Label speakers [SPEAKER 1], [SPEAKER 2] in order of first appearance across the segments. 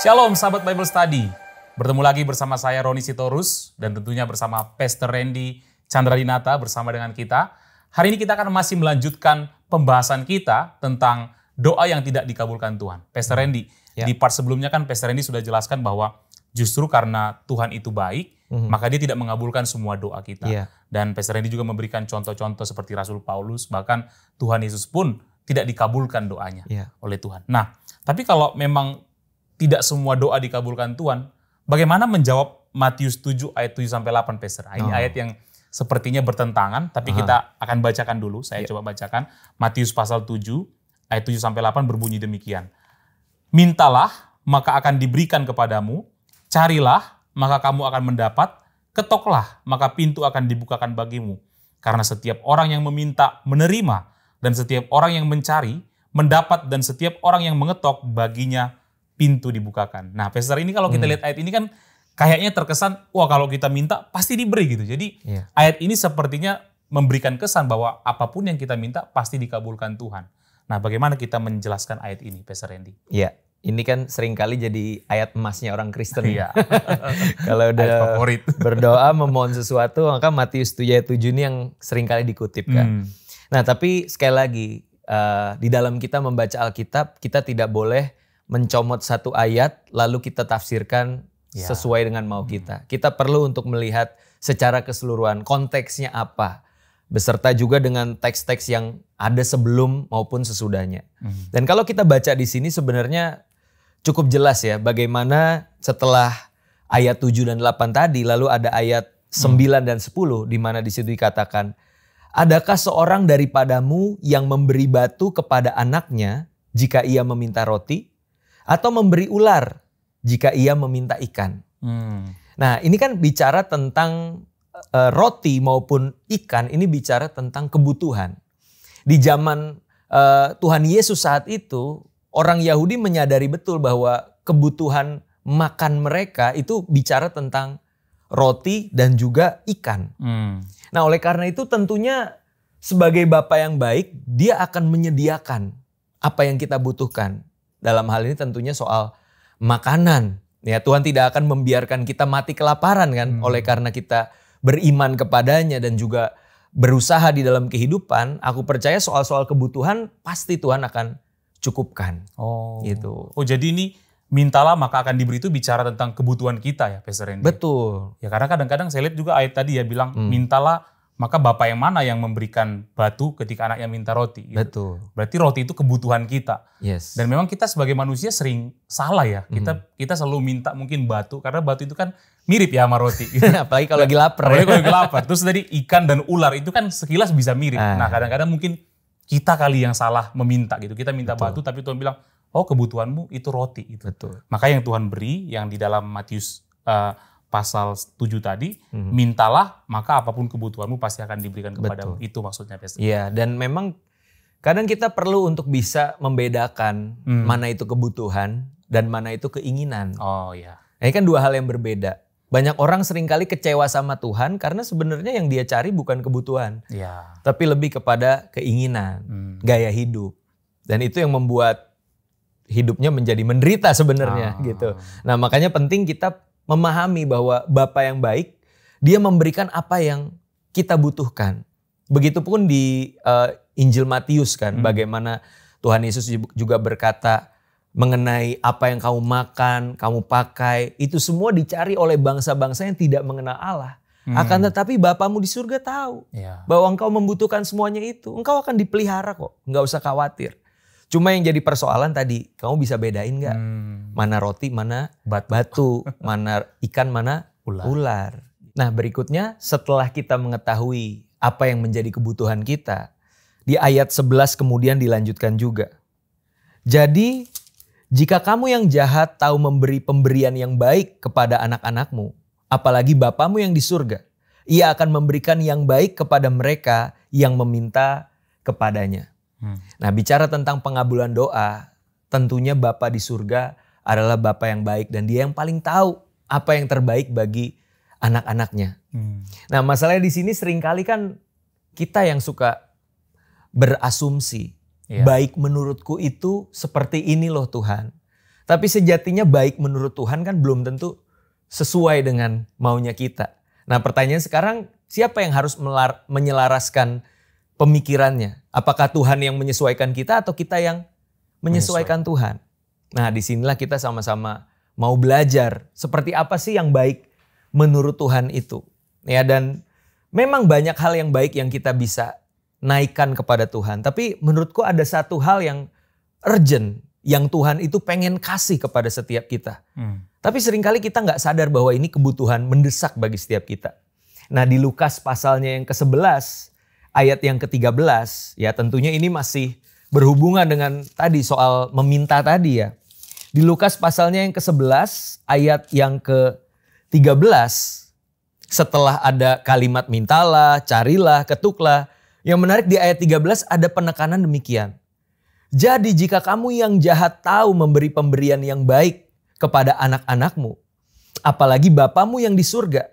[SPEAKER 1] Shalom sahabat Bible Study. Bertemu lagi bersama saya Roni Sitorus dan tentunya bersama Pastor Randy Chandradinata bersama dengan kita. Hari ini kita akan masih melanjutkan pembahasan kita tentang doa yang tidak dikabulkan Tuhan. Pastor Randy, di part sebelumnya kan Pastor Randy sudah jelaskan bahwa justru karena Tuhan itu baik, maka dia tidak mengabulkan semua doa kita. Dan Pastor Randy juga memberikan contoh-contoh seperti Rasul Paulus, bahkan Tuhan Yesus pun tidak dikabulkan doanya oleh Tuhan. Nah, tapi kalau memang tidak semua doa dikabulkan Tuhan, bagaimana menjawab Matius 7 ayat 7-8, Pastor? Ini ayat yang sepertinya bertentangan, tapi kita akan bacakan dulu. Saya coba bacakan. Matius pasal 7 ayat 7-8 berbunyi demikian. Mintalah, maka akan diberikan kepadamu. Carilah, maka kamu akan mendapat. Ketoklah, maka pintu akan dibukakan bagimu. Karena setiap orang yang meminta, menerima. Dan setiap orang yang mencari, mendapat. Dan setiap orang yang mengetok, baginya pintu dibukakan. Nah, Pastor, ini kalau kita lihat ayat ini kan kayaknya terkesan, wah kalau kita minta pasti diberi gitu. Jadi ayat ini sepertinya memberikan kesan bahwa apapun yang kita minta pasti dikabulkan Tuhan. Nah, bagaimana kita menjelaskan ayat ini, Pastor Randy?
[SPEAKER 2] Iya, ini kan seringkali jadi ayat emasnya orang Kristen. Kalau udah berdoa memohon sesuatu, maka Matius 7 ayat 7 ini yang seringkali dikutip kan. Nah, tapi sekali lagi, di dalam kita membaca Alkitab, kita tidak boleh mencomot satu ayat lalu kita tafsirkan sesuai dengan mau kita. Kita perlu untuk melihat secara keseluruhan konteksnya apa, beserta juga dengan teks-teks yang ada sebelum maupun sesudahnya. Dan kalau kita baca di sini sebenarnya cukup jelas ya bagaimana setelah ayat 7 dan 8 tadi lalu ada ayat 9 dan 10 di mana di situ dikatakan, adakah seorang daripadamu yang memberi batu kepada anaknya jika ia meminta roti? Atau memberi ular jika ia meminta ikan. Nah, ini kan bicara tentang roti maupun ikan, ini bicara tentang kebutuhan. Di zaman Tuhan Yesus saat itu, orang Yahudi menyadari betul bahwa kebutuhan makan mereka itu bicara tentang roti dan juga ikan. Nah, oleh karena itu tentunya sebagai Bapa yang baik, dia akan menyediakan apa yang kita butuhkan. Dalam hal ini tentunya soal makanan. Ya, Tuhan tidak akan membiarkan kita mati kelaparan kan. Oleh karena kita beriman kepadanya dan juga berusaha di dalam kehidupan, aku percaya soal-soal kebutuhan pasti Tuhan akan cukupkan. Gitu.
[SPEAKER 1] Jadi ini mintalah maka akan diberi itu bicara tentang kebutuhan kita ya, Pastor Randy?
[SPEAKER 2] Betul.
[SPEAKER 1] Ya karena kadang-kadang saya lihat juga ayat tadi ya bilang mintalah, maka Bapak yang mana yang memberikan batu ketika anaknya minta roti. Gitu.
[SPEAKER 2] Betul.
[SPEAKER 1] Berarti roti itu kebutuhan kita.
[SPEAKER 2] Yes.
[SPEAKER 1] Dan memang kita sebagai manusia sering salah ya. Kita selalu minta mungkin batu, karena batu itu kan mirip ya sama roti.
[SPEAKER 2] Apalagi kalau lagi lapar.
[SPEAKER 1] Apalagi kalau lagi lapar. Terus tadi ikan dan ular itu kan sekilas bisa mirip. Nah kadang-kadang mungkin kita kali yang salah meminta gitu. Kita minta batu tapi Tuhan bilang, oh kebutuhanmu itu roti. Gitu.
[SPEAKER 2] Betul.
[SPEAKER 1] Maka yang Tuhan beri, yang di dalam Matius pasal 7 tadi, mintalah maka apapun kebutuhanmu pasti akan diberikan kepadamu. Itu maksudnya.
[SPEAKER 2] Iya, dan memang kadang kita perlu untuk bisa membedakan mana itu kebutuhan dan mana itu keinginan. Ini kan dua hal yang berbeda. Banyak orang seringkali kecewa sama Tuhan karena sebenarnya yang dia cari bukan kebutuhan. Tapi lebih kepada keinginan, gaya hidup. Dan itu yang membuat hidupnya menjadi menderita sebenarnya gitu. Nah, makanya penting kita memahami bahwa Bapa yang baik, dia memberikan apa yang kita butuhkan. Begitupun di Injil Matius kan, bagaimana Tuhan Yesus juga berkata mengenai apa yang kamu makan, kamu pakai, itu semua dicari oleh bangsa-bangsa yang tidak mengenal Allah. Akan tetapi Bapamu di surga tahu bahwa engkau membutuhkan semuanya itu. Engkau akan dipelihara kok, enggak usah khawatir. Cuma yang jadi persoalan tadi, kamu bisa bedain gak? Mana roti, mana batu, mana ikan, mana ular. Nah berikutnya setelah kita mengetahui apa yang menjadi kebutuhan kita, di ayat 11 kemudian dilanjutkan juga. Jadi jika kamu yang jahat tahu memberi pemberian yang baik kepada anak-anakmu, apalagi Bapamu yang di surga, ia akan memberikan yang baik kepada mereka yang meminta kepadanya. Nah bicara tentang pengabulan doa, tentunya Bapa di surga adalah Bapa yang baik dan dia yang paling tahu apa yang terbaik bagi anak-anaknya. Nah masalahnya di sini seringkali kan kita yang suka berasumsi, baik menurutku itu seperti ini loh Tuhan. Tapi sejatinya baik menurut Tuhan kan belum tentu sesuai dengan maunya kita. Nah pertanyaan sekarang, siapa yang harus menyelaraskan pemikirannya? Apakah Tuhan yang menyesuaikan kita atau kita yang menyesuaikan Tuhan? Nah disinilah kita sama-sama mau belajar seperti apa sih yang baik menurut Tuhan itu. Ya, dan memang banyak hal yang baik yang kita bisa naikkan kepada Tuhan. Tapi menurutku ada satu hal yang urgent yang Tuhan itu pengen kasih kepada setiap kita. Tapi seringkali kita nggak sadar bahwa ini kebutuhan mendesak bagi setiap kita. Nah di Lukas pasalnya yang ke-11 ayat yang ke-13 ya tentunya ini masih berhubungan dengan tadi soal meminta tadi ya. Di Lukas pasalnya yang ke-11 ayat yang ke-13 setelah ada kalimat mintalah, carilah, ketuklah. Yang menarik di ayat 13 ada penekanan demikian. Jadi jika kamu yang jahat tahu memberi pemberian yang baik kepada anak-anakmu, apalagi Bapamu yang di surga,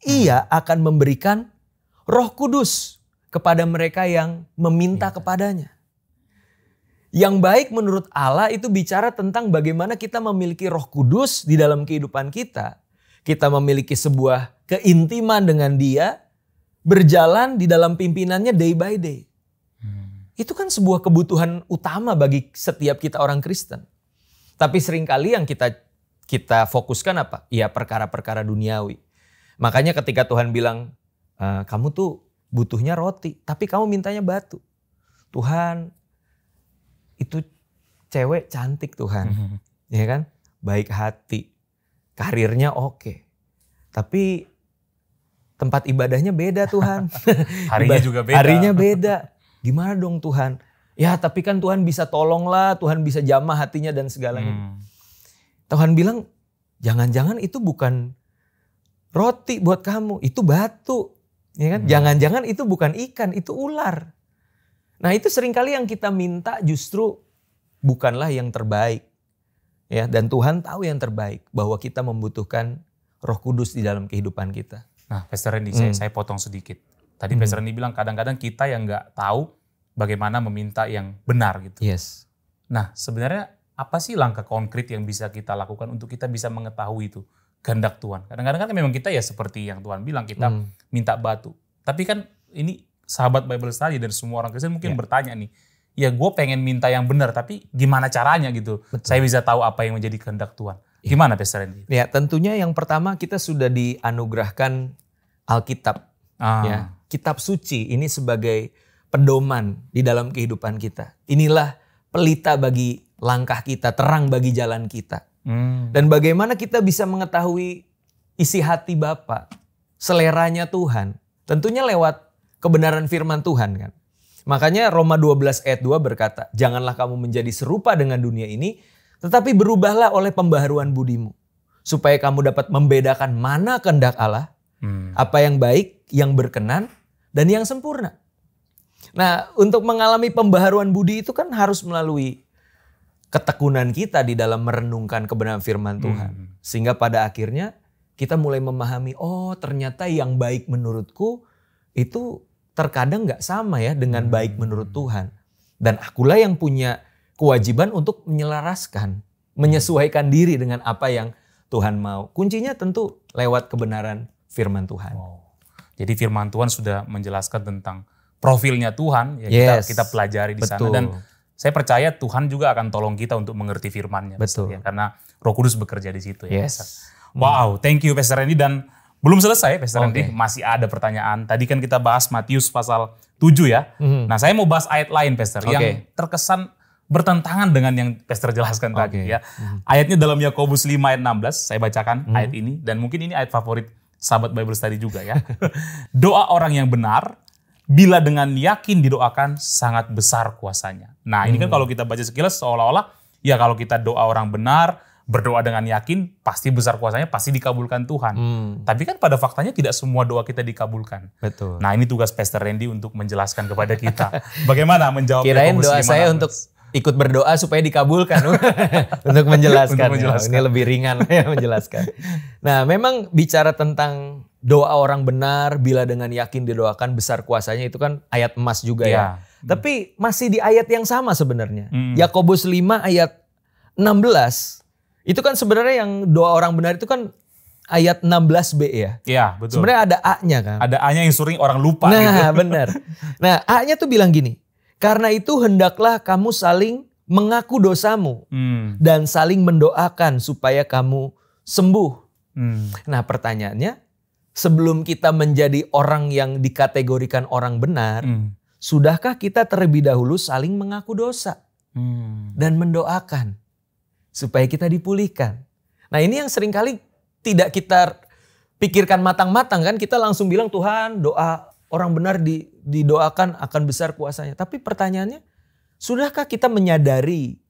[SPEAKER 2] Ia akan memberikan Roh Kudus kepada mereka yang meminta kepadanya. Yang baik menurut Allah itu bicara tentang bagaimana kita memiliki Roh Kudus di dalam kehidupan kita. Kita memiliki sebuah keintiman dengan Dia, berjalan di dalam pimpinannya day by day. Itu kan sebuah kebutuhan utama bagi setiap kita orang Kristen. Tapi seringkali yang kita fokuskan apa? Ya perkara-perkara duniawi. Makanya ketika Tuhan bilang, kamu tuh butuhnya roti, tapi kamu mintanya batu. Tuhan, itu cewek cantik Tuhan. Ya kan? Baik hati. Karirnya oke. Tapi tempat ibadahnya beda Tuhan.
[SPEAKER 1] Harinya juga beda.
[SPEAKER 2] Harinya beda. Gimana dong Tuhan? Ya tapi kan Tuhan bisa tolonglah, Tuhan bisa jamah hatinya dan segalanya. Tuhan bilang, jangan-jangan itu bukan roti buat kamu, itu batu. Ya kan? Jangan-jangan itu bukan ikan, itu ular. Nah itu seringkali yang kita minta justru bukanlah yang terbaik. Ya, dan Tuhan tahu yang terbaik, bahwa kita membutuhkan Roh Kudus di dalam kehidupan kita.
[SPEAKER 1] Nah Pastor Randy, saya potong sedikit. Tadi Pastor Randy bilang kadang-kadang kita yang gak tahu bagaimana meminta yang benar gitu.
[SPEAKER 2] Yes.
[SPEAKER 1] Nah sebenarnya apa sih langkah konkret yang bisa kita lakukan untuk kita bisa mengetahui itu kehendak Tuhan? Kadang-kadang kan memang kita ya seperti yang Tuhan bilang, kita minta batu. Tapi kan ini sahabat Bible Study dan semua orang Kristen mungkin bertanya nih, ya gue pengen minta yang benar tapi gimana caranya gitu? Betul. Saya bisa tahu apa yang menjadi kehendak Tuhan. Gimana Pastor Randy?
[SPEAKER 2] Ya tentunya yang pertama kita sudah dianugerahkan Alkitab. Ya, kitab suci ini sebagai pedoman di dalam kehidupan kita. Inilah pelita bagi langkah kita, terang bagi jalan kita. Dan bagaimana kita bisa mengetahui isi hati Bapa, seleranya Tuhan. Tentunya lewat kebenaran firman Tuhan kan. Makanya Roma 12 ayat 2 berkata, janganlah kamu menjadi serupa dengan dunia ini, tetapi berubahlah oleh pembaharuan budimu. Supaya kamu dapat membedakan mana kehendak Allah, apa yang baik, yang berkenan, dan yang sempurna. Nah, untuk mengalami pembaharuan budi itu kan harus melalui ketekunan kita di dalam merenungkan kebenaran firman Tuhan. Sehingga pada akhirnya kita mulai memahami, oh ternyata yang baik menurutku itu terkadang gak sama ya dengan baik menurut Tuhan. Dan akulah yang punya kewajiban untuk menyelaraskan, menyesuaikan diri dengan apa yang Tuhan mau. Kuncinya tentu lewat kebenaran firman Tuhan.
[SPEAKER 1] Jadi firman Tuhan sudah menjelaskan tentang profilnya Tuhan, ya kita pelajari di sana. Dan saya percaya Tuhan juga akan tolong kita untuk mengerti firman-Nya. Ya, karena Roh Kudus bekerja di situ. Ya, wow, thank you Pastor Randy. Dan belum selesai Pastor Randy, masih ada pertanyaan. Tadi kan kita bahas Matius pasal 7 ya. Nah saya mau bahas ayat lain Pastor, yang terkesan bertentangan dengan yang Pastor jelaskan tadi. Ya. Ayatnya dalam Yakobus 5 ayat 16, saya bacakan ayat ini. Dan mungkin ini ayat favorit sahabat Bible Study juga ya. Doa orang yang benar, bila dengan yakin didoakan, sangat besar kuasanya. Nah ini kan kalau kita baca sekilas seolah-olah, ya kalau kita doa orang benar, berdoa dengan yakin, pasti besar kuasanya, pasti dikabulkan Tuhan. Tapi kan pada faktanya tidak semua doa kita dikabulkan.
[SPEAKER 2] Betul.
[SPEAKER 1] Nah ini tugas Pastor Randy untuk menjelaskan kepada kita. Bagaimana menjawab
[SPEAKER 2] Kirain doa saya untuk ikut berdoa supaya dikabulkan. Untuk menjelaskan. Ini lebih ringan ya menjelaskan. Nah memang bicara tentang doa orang benar, bila dengan yakin didoakan besar kuasanya, itu kan ayat emas juga ya. Tapi masih di ayat yang sama sebenarnya. Yakobus 5 ayat 16. Itu kan sebenarnya yang doa orang benar itu kan ayat 16b ya.
[SPEAKER 1] Iya, betul.
[SPEAKER 2] Sebenarnya ada A-nya kan.
[SPEAKER 1] Ada A-nya yang sering orang lupa gitu.
[SPEAKER 2] Nah, benar. Nah, A-nya tuh bilang gini. Karena itu hendaklah kamu saling mengaku dosamu dan saling mendoakan supaya kamu sembuh. Nah, pertanyaannya, sebelum kita menjadi orang yang dikategorikan orang benar, sudahkah kita terlebih dahulu saling mengaku dosa dan mendoakan supaya kita dipulihkan? Nah, ini yang seringkali tidak kita pikirkan matang-matang kan, kita langsung bilang Tuhan doa orang benar didoakan akan besar kuasanya. Tapi pertanyaannya, sudahkah kita menyadari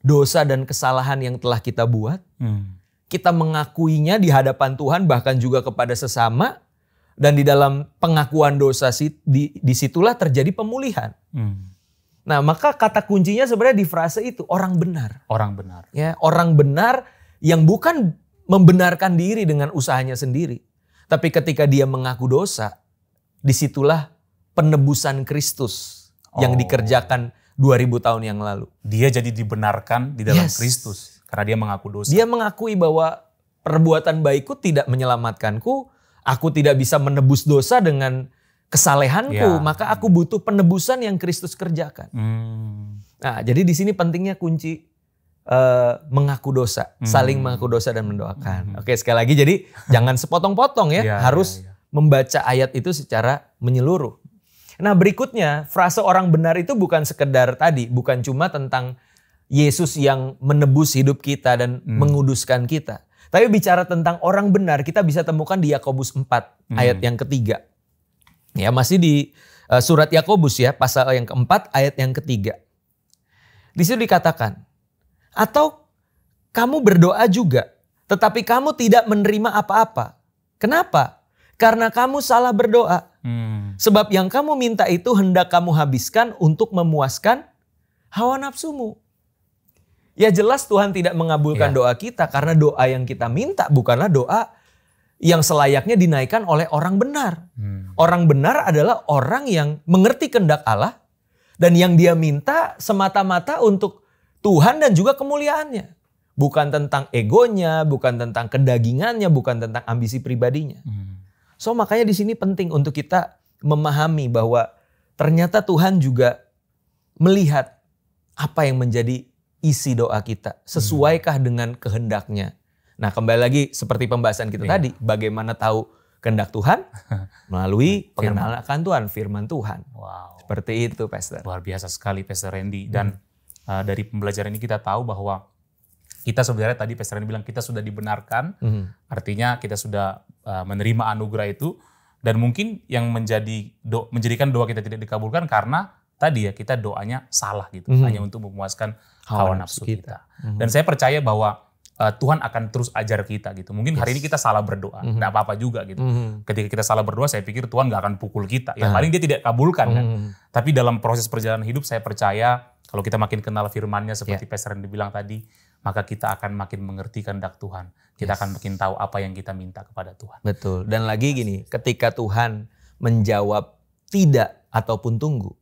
[SPEAKER 2] dosa dan kesalahan yang telah kita buat? Kita mengakuinya di hadapan Tuhan bahkan juga kepada sesama. Dan di dalam pengakuan dosa disitulah terjadi pemulihan. Nah, maka kata kuncinya sebenarnya di frase itu, orang benar.
[SPEAKER 1] Orang benar.
[SPEAKER 2] Ya, orang benar yang bukan membenarkan diri dengan usahanya sendiri. Tapi ketika dia mengaku dosa, disitulah penebusan Kristus yang dikerjakan 2000 tahun yang lalu.
[SPEAKER 1] Dia jadi dibenarkan di dalam Kristus karena dia mengaku dosa.
[SPEAKER 2] Dia mengakui bahwa perbuatan baikku tidak menyelamatkanku, aku tidak bisa menebus dosa dengan kesalehanku, maka aku butuh penebusan yang Kristus kerjakan. Nah, jadi di sini pentingnya kunci mengaku dosa, saling mengaku dosa dan mendoakan. Oke, sekali lagi jadi jangan sepotong-potong ya, harus membaca ayat itu secara menyeluruh. Nah, berikutnya frase orang benar itu bukan sekedar tadi, bukan cuma tentang Yesus yang menebus hidup kita dan menguduskan kita. Tapi bicara tentang orang benar, kita bisa temukan di Yakobus 4 ayat yang ketiga. Ya, masih di surat Yakobus ya, pasal yang keempat ayat yang ketiga. Di situ dikatakan, atau kamu berdoa juga, tetapi kamu tidak menerima apa-apa. Kenapa? Karena kamu salah berdoa. Sebab yang kamu minta itu hendak kamu habiskan untuk memuaskan hawa nafsumu. Ya jelas Tuhan tidak mengabulkan doa kita karena doa yang kita minta bukanlah doa yang selayaknya dinaikkan oleh orang benar. Orang benar adalah orang yang mengerti kehendak Allah dan yang dia minta semata-mata untuk Tuhan dan juga kemuliaannya. Bukan tentang egonya, bukan tentang kedagingannya, bukan tentang ambisi pribadinya. So makanya di sini penting untuk kita memahami bahwa ternyata Tuhan juga melihat apa yang menjadi isi doa kita. Sesuaikah dengan kehendaknya? Nah, kembali lagi seperti pembahasan kita tadi, bagaimana tahu kehendak Tuhan? Melalui pengenalan akan Tuhan, firman Tuhan.
[SPEAKER 1] Wow.
[SPEAKER 2] Seperti itu, Pastor.
[SPEAKER 1] Luar biasa sekali, Pastor Randy. Dan dari pembelajaran ini kita tahu bahwa kita sebenarnya tadi Pastor Randy bilang kita sudah dibenarkan, artinya kita sudah menerima anugerah itu. Dan mungkin yang menjadikan doa kita tidak dikabulkan karena tadi ya kita doanya salah gitu, hanya untuk memuaskan hawa nafsu kita. Dan saya percaya bahwa Tuhan akan terus ajar kita gitu. Mungkin hari ini kita salah berdoa, nggak apa-apa juga gitu. Ketika kita salah berdoa, saya pikir Tuhan nggak akan pukul kita. Ya paling dia tidak kabulkan kan. Tapi dalam proses perjalanan hidup saya percaya kalau kita makin kenal firman-Nya seperti Pastor yang dibilang tadi, maka kita akan makin mengerti kehendak Tuhan. Kita akan makin tahu apa yang kita minta kepada Tuhan.
[SPEAKER 2] Betul. Dan lagi gini, ketika Tuhan menjawab tidak ataupun tunggu,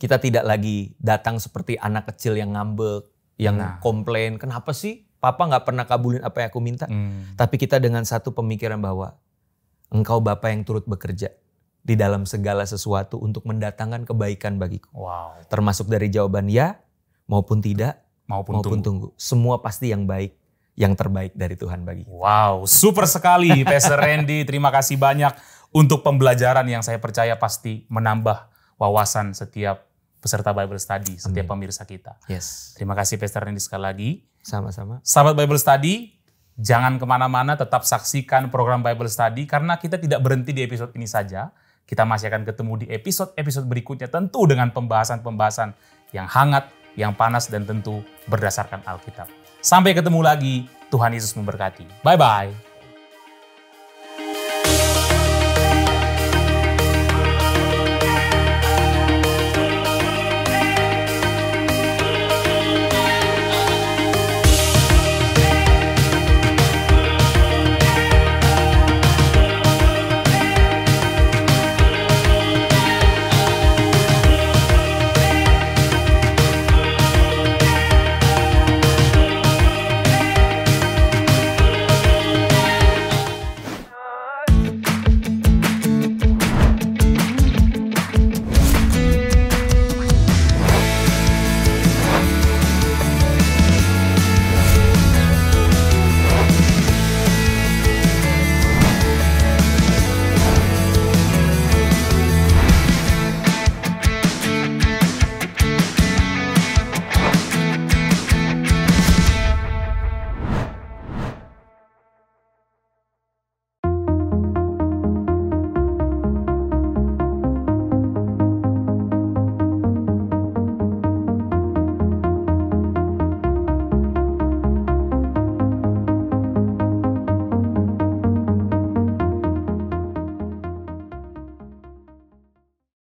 [SPEAKER 2] kita tidak lagi datang seperti anak kecil yang ngambek, yang komplain, kenapa sih Papa gak pernah kabulin apa yang aku minta. Tapi kita dengan satu pemikiran bahwa Engkau Bapa yang turut bekerja di dalam segala sesuatu untuk mendatangkan kebaikan bagiku.
[SPEAKER 1] Wow.
[SPEAKER 2] Termasuk dari jawaban ya maupun tidak, maupun tunggu. Semua pasti yang baik, yang terbaik dari Tuhan bagi kita.
[SPEAKER 1] Wow, super sekali Pastor Randy. Terima kasih banyak untuk pembelajaran yang saya percaya pasti menambah wawasan setiap peserta Bible Study, setiap pemirsa kita.
[SPEAKER 2] Yes.
[SPEAKER 1] Terima kasih Pastor Randy sekali lagi.
[SPEAKER 2] Sama-sama.
[SPEAKER 1] Sahabat Bible Study, jangan kemana-mana, tetap saksikan program Bible Study karena kita tidak berhenti di episode ini saja. Kita masih akan ketemu di episode-episode berikutnya tentu dengan pembahasan-pembahasan yang hangat, yang panas dan tentu berdasarkan Alkitab. Sampai ketemu lagi, Tuhan Yesus memberkati. Bye-bye.